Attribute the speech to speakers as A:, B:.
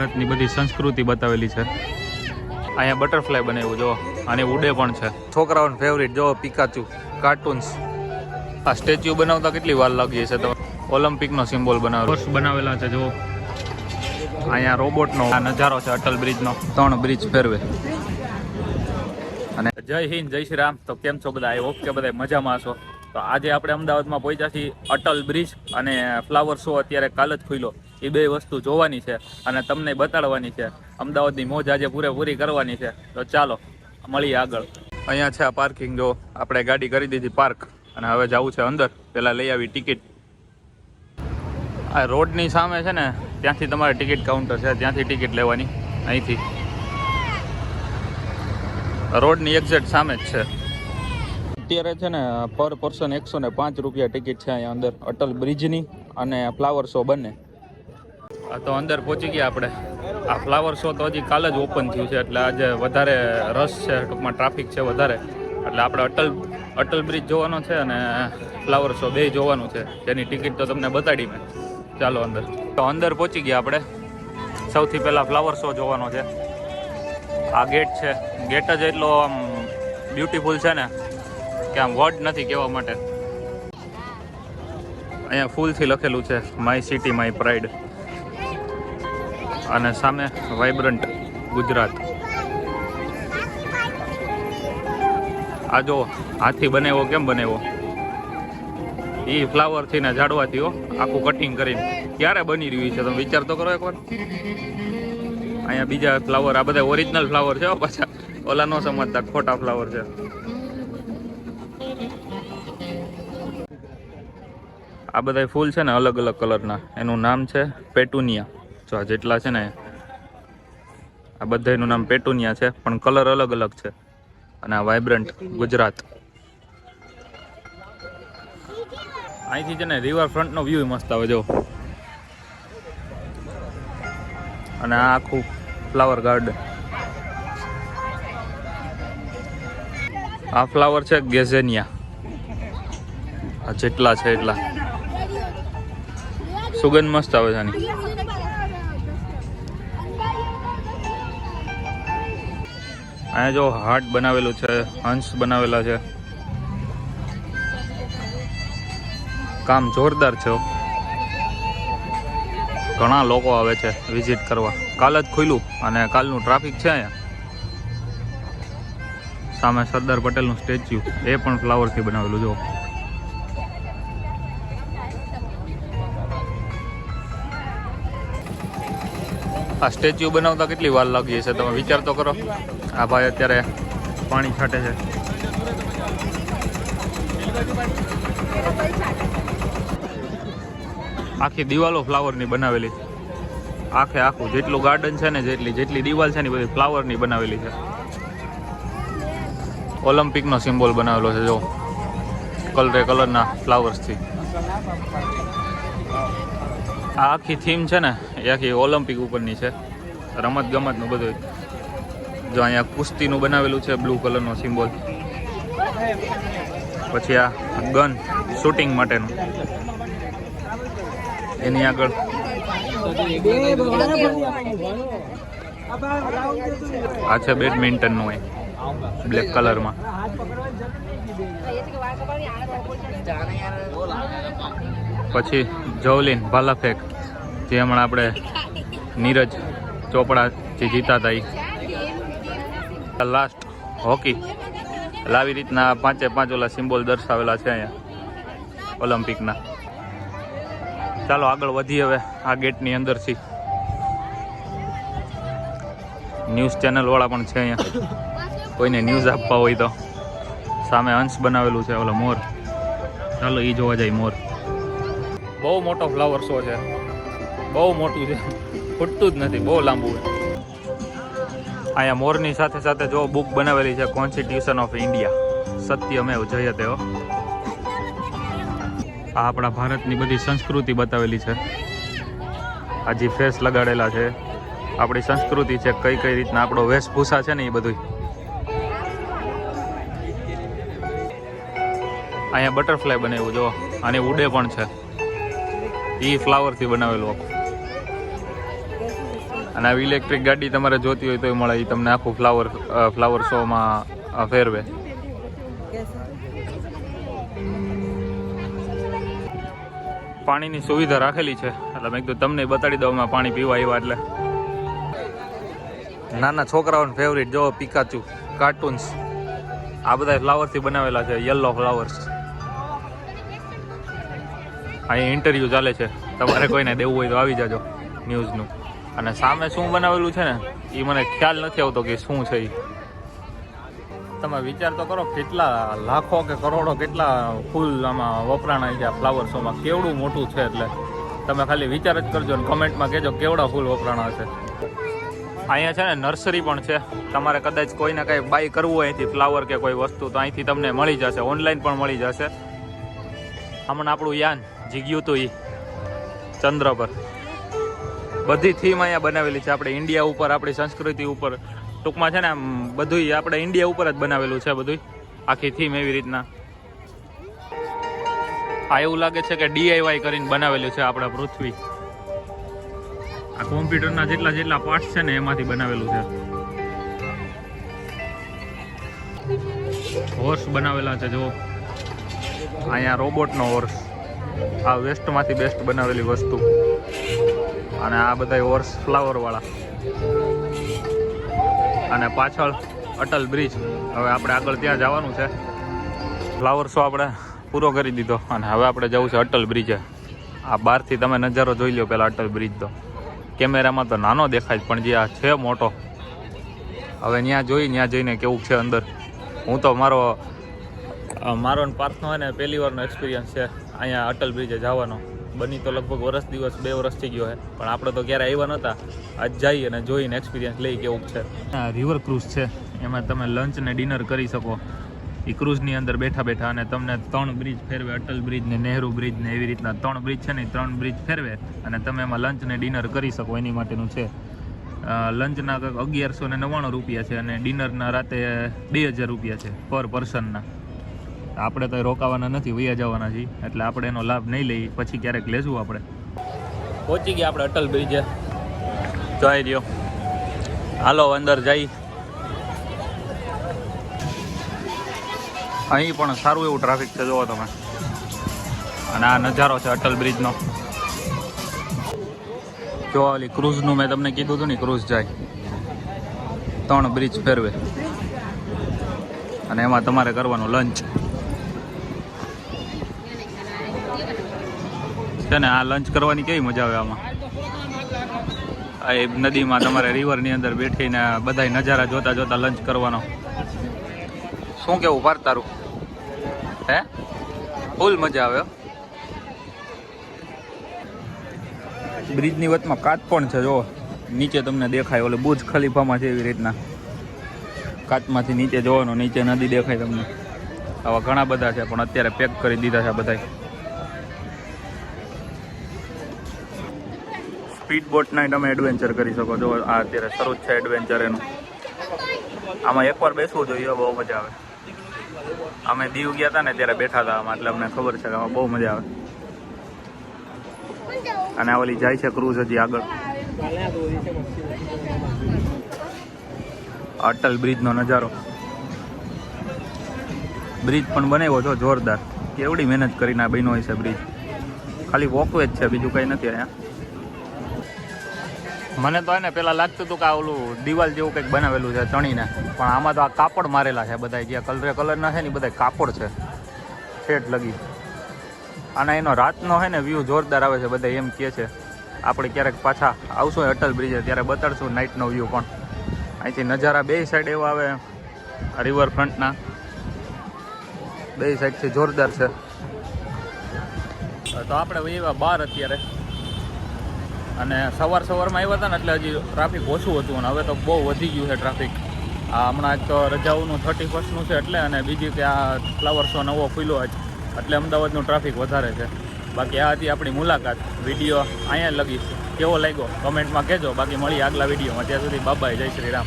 A: ભારતની બધી સંસ્કૃતિ બતાવેલી છે. અહીંયા બટરફ્લાય બનાવ્યું જો, અને ઉડે પણ છે. છોકરાઓનું ફેવરિટ જો પિકાચુ કાર્ટૂન્સ. આ સ્ટેચ્યુ બનાવતા કેટલી વાર લાગી છે. તો ઓલિમ્પિકનો સિમ્બોલ બનાવેલા છે જો. અહીંયા રોબોટનો આ નજારો છે અટલ બ્રિજનો. 3 બ્રિજ ફેરવે. અને જય હિન્દ, જય શ્રી રામ. તો કેમ છો બધા? આઈ હોપ કે બધા મજામાં છો. તો આજે આપણે અમદાવાદમાં પહોંચ્યા છીએ. અટલ બ્રિજ અને ફ્લાવર શો અત્યારે કાલ જ ખુલ્યો. એ બે વસ્તુ જોવાની છે અને તમને બતાડવાની છે. અમદાવાદની મોજ આજે પૂરેપૂરી કરવાની છે. તો ચાલો મળીએ આગળ. અહીંયા છે આ પાર્કિંગ જો. આપણે ગાડી કરી દીધી પાર્ક અને હવે જવું છે અંદર. પહેલાં લઈ આવી ટિકિટ. આ રોડની સામે છે ને, ત્યાંથી તમારે ટિકિટ કાઉન્ટર છે, ત્યાંથી ટિકિટ લેવાની. અહીંથી રોડની એક્ઝેક્ટ સામે જ છે. અત્યારે છે ને પર પર્સન 105 રૂપિયા ટિકિટ છે અહીંયા અંદર અટલ બ્રિજની અને ફ્લાવર શો બંને. તો અંદર પહોંચી ગયા આપણે. આ ફ્લાવર શો તો હજી કાલે જ ઓપન થયું છે, એટલે આજે વધારે રસ છે, ટૂંકમાં ટ્રાફિક છે વધારે. એટલે આપણે અટલ બ્રિજ જોવાનો છે અને ફ્લાવર શો બે જોવાનું છે, જેની ટિકિટ તો તમને બતાડી મેં. ચાલો અંદર. તો અંદર પહોંચી ગયા આપણે. સૌથી પહેલાં ફ્લાવર શો જોવાનો છે. આ ગેટ છે. ગેટ જ એટલો આમ બ્યુટીફુલ છે ને કે આમ વર્ડ નથી કહેવા માટે. અહીંયા ફૂલથી લખેલું છે માય સિટી માય પ્રાઇડ અને સામે વાઇબ્રન્ટ ગુજરાત. આ જો હાથી બનાવ્યો, કેમ બનાવ્યો? એ ફ્લાવરથી ને ઝાડવાથી આખું કટિંગ કરીને ક્યારે બની રહ્યું છે તમે વિચાર તો કરો એકવાર. અહીંયા બીજા ફ્લાવર, આ બધા ઓરિજિનલ ફ્લાવર છે પાછા, ઓલા ન સમજતા ખોટા ફ્લાવર છે. આ બધા ફૂલ છે ને અલગ અલગ કલરના, એનું નામ છે પેટુનિયા. જો આ જેટલા છે ને આ બધાનું નામ પેટુનિયા છે, પણ કલર અલગ અલગ છે. અને આ વાઇબ્રન્ટ ગુજરાત. અહીંથી છે ને રિવરફ્રન્ટનો વ્યૂ મસ્ત આવે જો. અને આ આખું ફ્લાવર ગાર્ડન. આ ફ્લાવર છે ગેઝેનિયા. આ જેટલા છે એટલા સુગંધ મસ્ત આવે છે આની. અહીંયા જો હાર્ટ બનાવેલું છે, હંસ બનાવેલા છે. કામ જોરદાર છે. ઘણા લોકો આવે છે વિઝિટ કરવા. કાલ જ ખુલ્યું અને કાલનું ટ્રાફિક છે અહીંયા. સામે સરદાર પટેલનું સ્ટેચ્યુ, એ પણ ફ્લાવરથી બનાવેલું જો. આ સ્ટેચ્યુ બનાવતા કેટલી વાર લાગી છે તમે વિચાર તો કરો. આ ભાઈ અત્યારે પાણી છાંટે છે. આખી દિવાલો ફ્લાવરની બનાવેલી. આખું જેટલું ગાર્ડન છે ને, જેટલી દિવાલ છે ને બધી ફ્લાવરની બનાવેલી છે. ઓલિમ્પિકનો સિમ્બોલ બનાવેલો છે જો, કલરના ફ્લાવર્સથી. આ આખી થીમ છે ને એ આખી ઓલિમ્પિક ઉપરની છે, રમત ગમતનું બધું. જો અહીંયા કુસ્તીનું બનાવેલું છે, બ્લુ કલરનો સિમ્બોલ. પછી આ ગન શૂટિંગ માટેનું, એની આગળ આ છે બેડમિન્ટનનું બ્લેક કલરમાં. પછી જવલિન ભાલા ફેંક, જે હમણાં આપણે નીરજ ચોપડા જે જીતા હતા એ. Last hockey. આવી રીતના 5 ઓલા સિમ્બોલ દર્શાવેલા છે અહીંયા ઓલિમ્પિકના. ચાલો આગળ વધી હવે આ ગેટની અંદરથી. ન્યૂઝ ચેનલવાળા પણ છે અહીંયા, કોઈને ન્યૂઝ આપવા હોય તો. સામે હંસ બનાવેલું છે, ઓલો મોર. ચાલો એ જોવા જાય મોર. બહુ મોટો ફ્લાવર શો છે, બહુ મોટું છે, ખૂટતું જ નથી, બહુ લાંબુ છે. અહીંયા મોરની સાથે સાથે જો બુક બનાવેલી છે constitution of India, Satyamev Jayate. આ આપણા ભારતની બધી સંસ્કૃતિ બતાવેલી છે. આ જે ફેસ લગાડેલા છે, આપણી સંસ્કૃતિ છે, કઈ રીતના આપણો વેશભૂષા છે ને એ બધું. અહીંયા બટરફ્લાય બનાવ્યું જો, અને ઉડે પણ છે. એ ફ્લાવરથી બનાવેલું. અને આવી ઇલેક્ટ્રિક ગાડી તમારે જોતી હોય તો એ મળે, એ તમને આખું ફ્લાવર શોમાં ફેરવે. પાણીની સુવિધા રાખેલી છે એટલે મેં કીધું તમને બતાડી દઉં પાણી પીવા આવ્યા એટલે. નાના છોકરાઓને ફેવરિટ જો પિકાચુ કાર્ટૂન્સ, આ બધા ફ્લાવરથી બનાવેલા છે, યલો ફ્લાવર્સ. અહીં ઇન્ટરવ્યૂ ચાલે છે, તમારે કોઈને દેવું હોય તો આવી જાજો ન્યૂઝનું. અને સામે શું બનાવેલું છે ને એ મને ખ્યાલ નથી આવતો કે શું છે એ. તમે વિચાર તો કરો કેટલા લાખો કે કરોડો કેટલા ફૂલ આમાં વપરાણા છે આ ફ્લાવર શોમાં, કેવડું મોટું છે. એટલે તમે ખાલી વિચાર જ કરજો અને કમેન્ટમાં કહેજો કેવડા ફૂલ વપરાણા છે. અહીંયા છે ને નર્સરી પણ છે, તમારે કદાચ કોઈને કંઈ બાય કરવું હોય અહીંથી ફ્લાવર કે કોઈ વસ્તુ તો અહીંથી તમને મળી જશે, ઓનલાઈન પણ મળી જશે. હમણાં આપણું યાન જીગ્યું હતું એ ચંદ્ર પર, બધી થીમ અહીંયા બનાવેલી છે આપણે ઇન્ડિયા ઉપર, આપણી સંસ્કૃતિ ઉપર. ટૂંકમાં છે ને આમ બધું આપણે ઇન્ડિયા ઉપર જ બનાવેલું છે બધું, આખી થીમ એવી રીતના. આ એવું લાગે છે કે DIY કરીને બનાવેલું છે આપણે પૃથ્વી. આ કોમ્પ્યુટરના જેટલા પાર્ટ્સ છે ને એમાંથી બનાવેલું છે. હોર્સ બનાવેલા છે જો, અહીંયા રોબોટનો હોર્સ, આ વેસ્ટમાંથી બેસ્ટ બનાવેલી વસ્તુ. અને આ બધા હોર્સ ફ્લાવરવાળા. અને પાછળ અટલ બ્રિજ. હવે આપણે આગળ ત્યાં જવાનું છે. ફ્લાવર શો આપણે પૂરો કરી દીધો અને હવે આપણે જવું છે અટલ બ્રિજે. આ બહારથી તમે નજારો જોઈ લો પહેલાં અટલ બ્રિજ. તો કેમેરામાં તો નાનો દેખાય પણ જે આ છે મોટો. હવે ત્યાં જઈને કેવું છે અંદર. હું તો મારો ને પાર્થનો હોય ને પહેલી વારનો એક્સપિરિયન્સ છે અહીંયા અટલ બ્રિજે જવાનો. બની તો લગભગ 2 વર્ષ થઈ ગયો છે, પણ આપણે તો ક્યારે આવ્યા નહોતા. આજ જઈએ અને જોઈને એક્સપિરિયન્સ લઈ કેવું છે. રિવર ક્રૂઝ છે, એમાં તમે લંચ ને ડિનર કરી શકો. એ ક્રૂઝની અંદર બેઠા અને તમને 3 બ્રિજ ફેરવે, અટલ બ્રિજ ને નહેરુ બ્રિજ ને એવી રીતના 3 બ્રિજ છે ને 3 બ્રિજ ફેરવે અને તમે એમાં લંચ ને ડિનર કરી શકો. એની માટેનું છે. લંચના કંઈક 1199 રૂપિયા છે અને ડિનરના રાતે 2000 રૂપિયા છે પર પર્સનના. આપણે તો રોકાવાના નથી, વૈયા જવાના છીએ, એટલે આપણે એનો લાભ નહીં લઈએ, પછી ક્યારેક લેશું. આપણે પહોંચી ગયા આપણે અટલ બ્રિજે, જોઈ રહ્યો. હાલો અંદર જઈ. અહીં પણ સારું એવું ટ્રાફિક છે જોવો તમે. અને આ નજારો છે અટલ બ્રિજનો. જો ઓલી ક્રૂઝનું મેં તમને કીધું હતું ને, ક્રૂઝ જાય 3 બ્રિજ ફેરવે અને એમાં તમારે કરવાનું લંચ છે ને. આ લંચ કરવાની કેવી મજા આવે આમાં. આ નદીમાં તમારે રિવરની અંદર બેઠીને બધા નજારા જોતા લંચ કરવાનો. શું કેવું પાર્થ તારું? હે ફૂલ મજા આવે. બ્રિજની વચમાં કાચ પણ છે જો, નીચે તમને દેખાય. ઓલે બુર્જ ખલીફામાં છે એવી રીતના કાચમાંથી નીચે જોવાનું, નીચે નદી દેખાય તમને. આવા ઘણા બધા છે પણ અત્યારે પેક કરી દીધા છે બધા. સ્પીડ બોટના તમે એડવેન્ચર કરી શકો છો. આ અત્યારે શરૂ જ છે એડવેન્ચર એનું. આમાં એકવાર બેસવું જોઈએ, બહુ મજા આવે. અમે દીવ ગયા હતા ને ત્યારે બેઠા હતા આમાં, એટલે અમને ખબર છે કે આમાં બહુ મજા આવે. અને ઓલી જાય છે ક્રૂઝ હજી આગળ. અટલ બ્રિજનો નજારો. બ્રિજ પણ બનાવ્યો છો જોરદાર. કેવડી મહેનત કરીને બન્યો હોય છે બ્રિજ. ખાલી વોકવે જ છે, બીજું કંઈ નથી અહીંયા. મને તો એને પેલા લાગતું હતું કે આ ઓલું દિવાલ જેવું કંઈક બનાવેલું છે ચણીને, પણ આમાં તો આ કાપડ મારેલા છે બધા. જે કલરના છે ને એ બધા કાપડ છે ઠેઠ લગી. અને એનો રાતનો છે ને વ્યૂ જોરદાર આવે છે બધા એમ કહે છે. આપણે ક્યારેક પાછા આવશું અટલ બ્રિજે ત્યારે બતાડશું નાઇટનો વ્યૂ પણ. અહીંથી નજારા બે સાઈડ એવા આવે રિવરફ્રન્ટના, બે સાઈડથી જોરદાર છે. તો આપણે એવા બહાર અત્યારે, અને સવારમાં આવ્યા હતા ને એટલે હજી ટ્રાફિક ઓછું હતું, અને હવે તો બહુ વધી ગયું છે ટ્રાફિક. આ હમણાં એક તો રજાઓનું 31st છે એટલે, અને બીજી કે આ ફ્લાવર શો નવો ખુલ્યો જ એટલે અમદાવાદનું ટ્રાફિક વધારે છે. બાકી આ હતી આપણી મુલાકાત. વિડીયો અહીંયા લગી કેવો લાગ્યો કમેન્ટમાં કહેજો. બાકી મળીએ આગલા વિડીયોમાં. ત્યાં સુધી બાય, જય શ્રી રામ.